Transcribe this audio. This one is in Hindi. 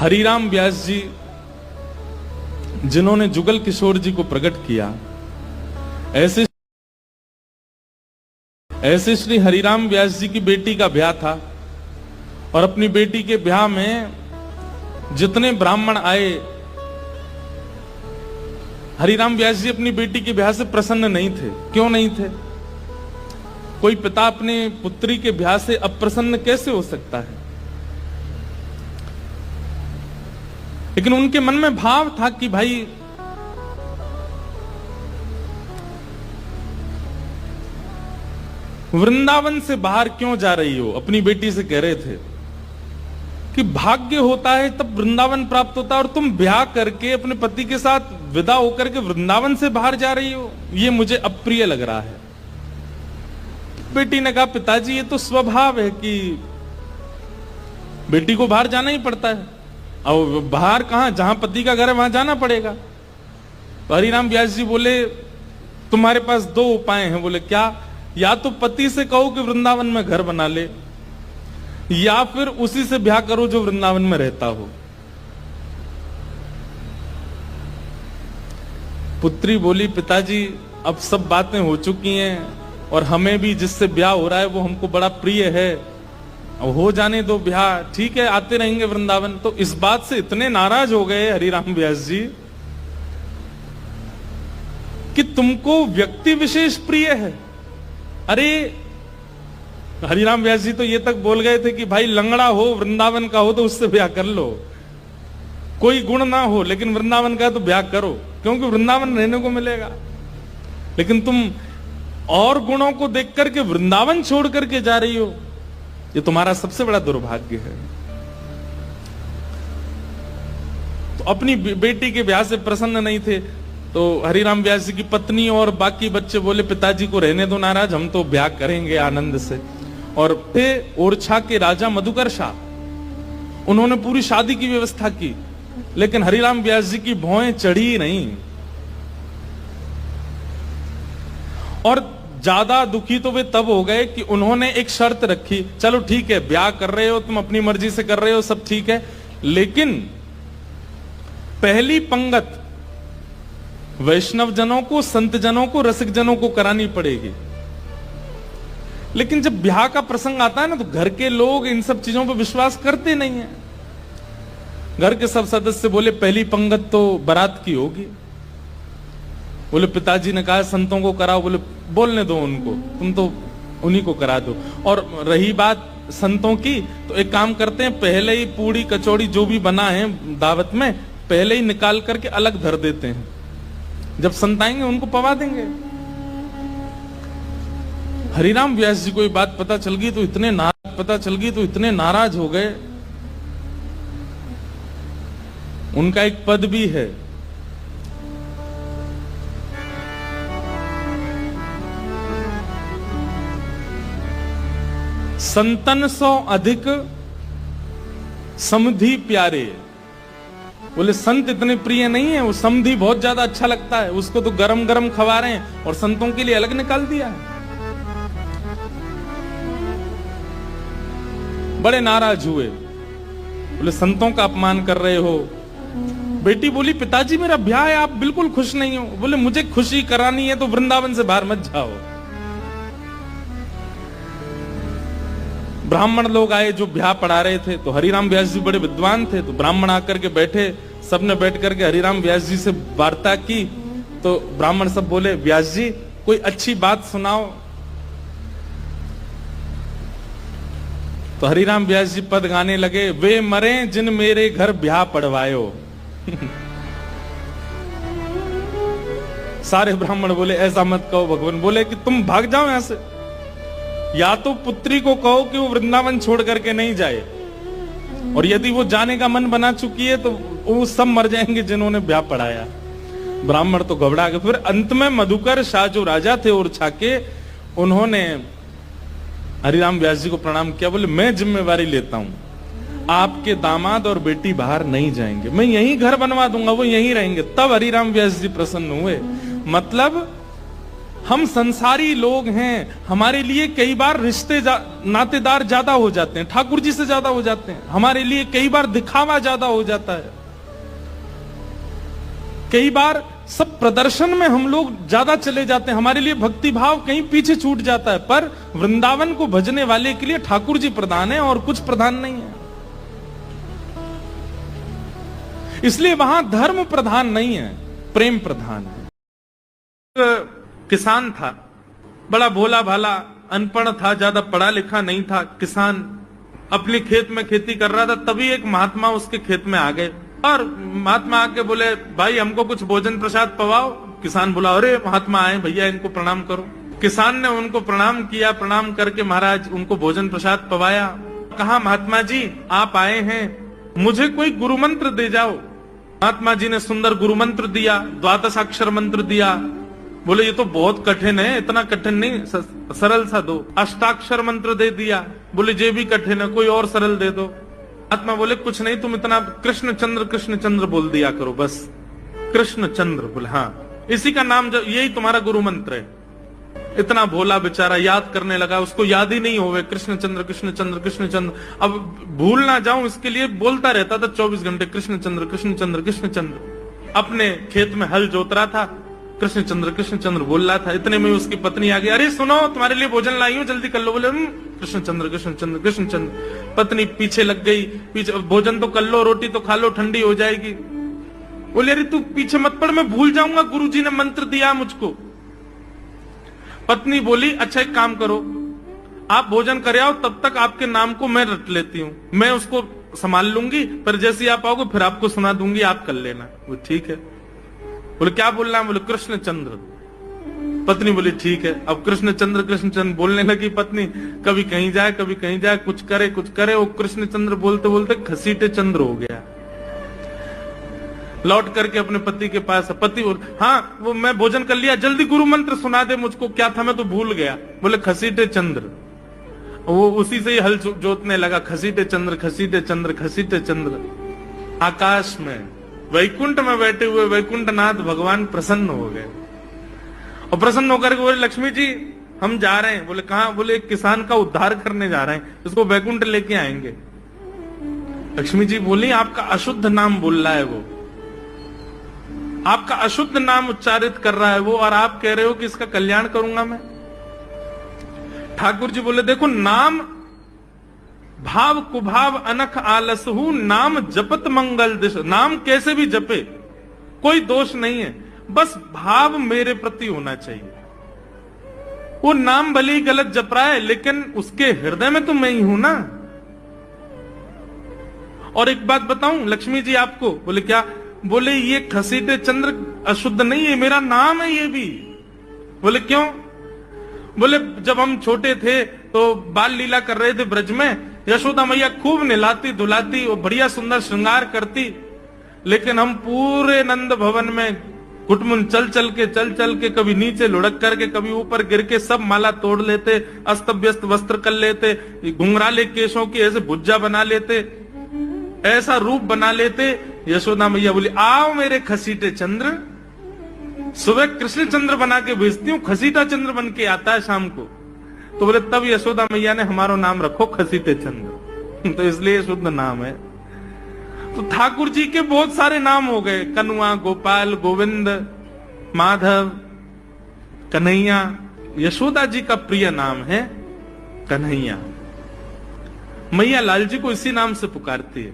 हरिराम व्यास जी जिन्होंने जुगल किशोर जी को प्रकट किया, ऐसे श्री हरिराम व्यास जी की बेटी का ब्याह था और अपनी बेटी के ब्याह में जितने ब्राह्मण आए, हरिराम व्यास जी अपनी बेटी के ब्याह से प्रसन्न नहीं थे। क्यों नहीं थे? कोई पिता अपने पुत्री के ब्याह से अप्रसन्न कैसे हो सकता है? लेकिन उनके मन में भाव था कि भाई वृंदावन से बाहर क्यों जा रही हो? अपनी बेटी से कह रहे थे कि भाग्य होता है तब वृंदावन प्राप्त होता है और तुम ब्याह करके अपने पति के साथ विदा होकर के वृंदावन से बाहर जा रही हो, ये मुझे अप्रिय लग रहा है। बेटी ने कहा, पिताजी ये तो स्वभाव है कि बेटी को बाहर जाना ही पड़ता है, और बाहर कहां, जहां पति का घर है वहां जाना पड़ेगा। तो हरिराम व्यास जी बोले, तुम्हारे पास दो उपाय हैं। बोले क्या? या तो पति से कहो कि वृंदावन में घर बना ले, या फिर उसी से ब्याह करो जो वृंदावन में रहता हो। पुत्री बोली, पिताजी अब सब बातें हो चुकी हैं और हमें भी जिससे ब्याह हो रहा है वो हमको बड़ा प्रिय है, अब हो जाने दो ब्याह, ठीक है आते रहेंगे वृंदावन। तो इस बात से इतने नाराज हो गए हरिराम व्यास जी कि तुमको व्यक्ति विशेष प्रिय है। अरे हरिराम व्यास जी तो ये तक बोल गए थे कि भाई लंगड़ा हो, वृंदावन का हो तो उससे ब्याह कर लो, कोई गुण ना हो लेकिन वृंदावन का तो ब्याह करो, क्योंकि वृंदावन रहने को मिलेगा। लेकिन तुम और गुणों को देख करके वृंदावन छोड़ करके जा रही हो, ये तुम्हारा सबसे बड़ा दुर्भाग्य है। तो अपनी बेटी के ब्याह से प्रसन्न नहीं थे, तो हरिराम व्यास जी की पत्नी और बाकी बच्चे बोले, पिताजी को रहने दो नाराज, हम तो ब्याह करेंगे आनंद से। और थे ओरछा के राजा मधुकर शाह, उन्होंने पूरी शादी की व्यवस्था की, लेकिन हरिराम व्यास जी की भौएं चढ़ी नहीं। और ज्यादा दुखी तो वे तब हो गए कि उन्होंने एक शर्त रखी, चलो ठीक है ब्याह कर रहे हो तुम, अपनी मर्जी से कर रहे हो, सब ठीक है, लेकिन पहली पंगत वैष्णव जनों को, संत जनों को, रसिक जनों को करानी पड़ेगी। लेकिन जब ब्याह का प्रसंग आता है ना, तो घर के लोग इन सब चीजों पर विश्वास करते नहीं है। घर के सब सदस्य बोले, पहली पंगत तो बारात की होगी। बोले पिताजी ने कहा संतों को कराओ। बोले बोलने दो उनको, तुम तो उन्हीं को करा दो। और रही बात संतों की, तो एक काम करते हैं, पहले ही पूड़ी कचौड़ी जो भी बना है दावत में, पहले ही निकाल करके अलग धर देते हैं, जब संत आएंगे उनको पवा देंगे। हरिराम व्यास जी को ये बात पता चल गई तो इतने नाराज हो गए। उनका एक पद भी है, संतन सौ अधिक समधि प्यारे। बोले संत इतने प्रिय नहीं है, वो समधि बहुत ज्यादा अच्छा लगता है, उसको तो गरम गरम खवा रहे हैं और संतों के लिए अलग निकाल दिया है। बड़े नाराज हुए, बोले संतों का अपमान कर रहे हो। बेटी बोली, पिताजी मेरा ब्याह है, आप बिल्कुल खुश नहीं हो। बोले मुझे खुशी करानी है तो वृंदावन से बाहर मत जाओ। ब्राह्मण लोग आए जो ब्याह पढ़ा रहे थे, तो हरिराम व्यास जी बड़े विद्वान थे, तो ब्राह्मण आकर के बैठे, सबने बैठ करके हरिराम व्यास जी से वार्ता की। तो ब्राह्मण सब बोले, व्यास जी कोई अच्छी बात सुनाओ। तो हरिराम व्यास जी पद गाने लगे, वे मरे जिन मेरे घर ब्याह पढ़वायो। सारे ब्राह्मण बोले ऐसा मत कहो भगवान। बोले कि तुम भाग जाओ यहां से, या तो पुत्री को कहो कि वो वृंदावन छोड़ करके नहीं जाए, और यदि वो जाने का मन बना चुकी है तो वो सब मर जाएंगे जिन्होंने ब्याह पढ़ाया। ब्राह्मण तो घबरा गए। फिर अंत में मधुकर शाह जो राजा थे ओरछा के, उन्होंने हरिराम व्यास जी को प्रणाम किया। बोले मैं जिम्मेवारी लेता हूं, आपके दामाद और बेटी बाहर नहीं जाएंगे, मैं यहीं घर बनवा दूंगा, वो यहीं रहेंगे। तब हरिराम व्यास जी प्रसन्न हुए। मतलब हम संसारी लोग हैं, हमारे लिए कई बार रिश्ते नातेदार ज्यादा हो जाते हैं, ठाकुर जी से ज्यादा हो जाते हैं। हमारे लिए कई बार दिखावा ज्यादा हो जाता है, कई बार सब प्रदर्शन में हम लोग ज्यादा चले जाते हैं, हमारे लिए भक्ति भाव कहीं पीछे छूट जाता है। पर वृंदावन को भजने वाले के लिए ठाकुर जी प्रधान है और कुछ प्रधान नहीं है। इसलिए वहां धर्म प्रधान नहीं है, प्रेम प्रधान है। किसान था, बड़ा भोला भाला, अनपढ़ था, ज्यादा पढ़ा लिखा नहीं था। किसान अपने खेत में खेती कर रहा था, तभी एक महात्मा उसके खेत में आ गए और महात्मा आके बोले, भाई हमको कुछ भोजन प्रसाद पवाओ। किसान बोला, अरे महात्मा आए भैया, इनको प्रणाम करो। किसान ने उनको प्रणाम किया, प्रणाम करके महाराज उनको भोजन प्रसाद पवाया। कहा, महात्मा जी आप आए हैं, मुझे कोई गुरु मंत्र दे जाओ। महात्मा जी ने सुंदर गुरु मंत्र दिया, द्वादशाक्षर मंत्र दिया। बोले ये तो बहुत कठिन है, इतना कठिन नहीं, सरल सा दो। अष्टाक्षर मंत्र दे दिया। बोले ये भी कठिन है, कोई और सरल दे दो। महात्मा बोले कुछ नहीं, तुम इतना कृष्ण चंद्र बोल दिया करो बस, कृष्ण चंद्र। बोले हाँ, इसी का नाम यही तुम्हारा गुरु मंत्र है। इतना भोला बेचारा याद करने लगा, उसको याद ही नहीं होवे कृष्ण चंद्र कृष्ण चंद्र कृष्ण चंद्र। अब भूल ना जाऊं इसके लिए बोलता रहता था 24 घंटे, कृष्ण चंद्र कृष्ण चंद्र कृष्ण चंद्र। अपने खेत में हल जोत रहा था, कृष्ण चंद्र बोल रहा था। इतने में उसकी पत्नी आ गई, अरे सुनो तुम्हारे लिए भोजन लाई हूं, जल्दी कर लो। बोले कृष्ण चंद्र कृष्ण चंद्र कृष्ण चंद्र। पत्नी पीछे लग गई, पीछे, भोजन तो कर लो, रोटी तो खा लो, ठंडी हो जाएगी। बोले अरे तू पीछे मत पड़, मैं भूल जाऊंगा, गुरुजी ने मंत्र दिया मुझको। पत्नी बोली, अच्छा एक काम करो, आप भोजन कर आओ, तब तक आपके नाम को मैं रट लेती हूँ, मैं उसको संभाल लूंगी, पर जैसे आप आओगे फिर आपको सुना दूंगी, आप कर लेना। वो ठीक है। बोले क्या बोलना है? बोले कृष्ण चंद्र। पत्नी बोली ठीक है। अब कृष्ण चंद्र बोलने लगी पत्नी, कभी कहीं जाए कभी कहीं जाए, कुछ करे। वो कृष्ण चंद्र बोलते बोलते घसीटे चंद्र हो गया। लौट करके अपने पति के पास, पति बोल, हाँ वो मैं भोजन कर लिया, जल्दी गुरु मंत्र सुना दे मुझको, क्या था मैं तो भूल गया। बोले घसीटे चंद्र। वो उसी से ही हल जोतने लगा, घसीटे चंद्र घसीटे चंद्र घसीटे चंद्र। आकाश में वैकुंठ में बैठे हुए वैकुंठनाथ भगवान प्रसन्न हो गए और प्रसन्न होकर के बोले, लक्ष्मी जी हम जा रहे हैं। बोले कहां? बोले एक किसान का उद्धार करने जा रहे हैं, उसको वैकुंठ लेके आएंगे। लक्ष्मी जी बोली, आपका अशुद्ध नाम बोल रहा है वो, आपका अशुद्ध नाम उच्चारित कर रहा है वो, और आप कह रहे हो कि इसका कल्याण करूंगा मैं। ठाकुर जी बोले, देखो नाम भाव कुभाव अनख आलसहु, नाम जपत मंगल दिश। नाम कैसे भी जपे कोई दोष नहीं है, बस भाव मेरे प्रति होना चाहिए। वो नाम भले ही गलत जप रहा है, लेकिन उसके हृदय में तो मैं ही हूं ना। और एक बात बताऊं लक्ष्मी जी आपको। बोले क्या? बोले ये घसीटे चंद्र अशुद्ध नहीं है, मेरा नाम है ये भी। बोले क्यों? बोले जब हम छोटे थे तो बाल लीला कर रहे थे ब्रज में, यशोदा मैया खूब नहलाती धुलाती और बढ़िया सुंदर श्रृंगार करती, लेकिन हम पूरे नंद भवन में घुटमुन चल चल के कभी नीचे लुढ़क करके कभी ऊपर गिर के सब माला तोड़ लेते, अस्त व्यस्त वस्त्र कर लेते, घुंघराले केशों की ऐसे भुज्जा बना लेते, ऐसा रूप बना लेते। यशोदा मैया बोली, आओ मेरे खसीटे चंद्र, सुबह कृष्ण चंद्र बना के भेजती हूँ, खसीटा चंद्र बन के आता है शाम को। तो बोले तब यशोदा मैया ने हमारा नाम रखो खसीटे चंद्र, तो इसलिए शुद्ध नाम है। तो ठाकुर जी के बहुत सारे नाम हो गए, कनुआ, गोपाल, गोविंद, माधव, कन्हैया। यशोदा जी का प्रिय नाम है कन्हैया। मैया लाल जी को इसी नाम से पुकारती है।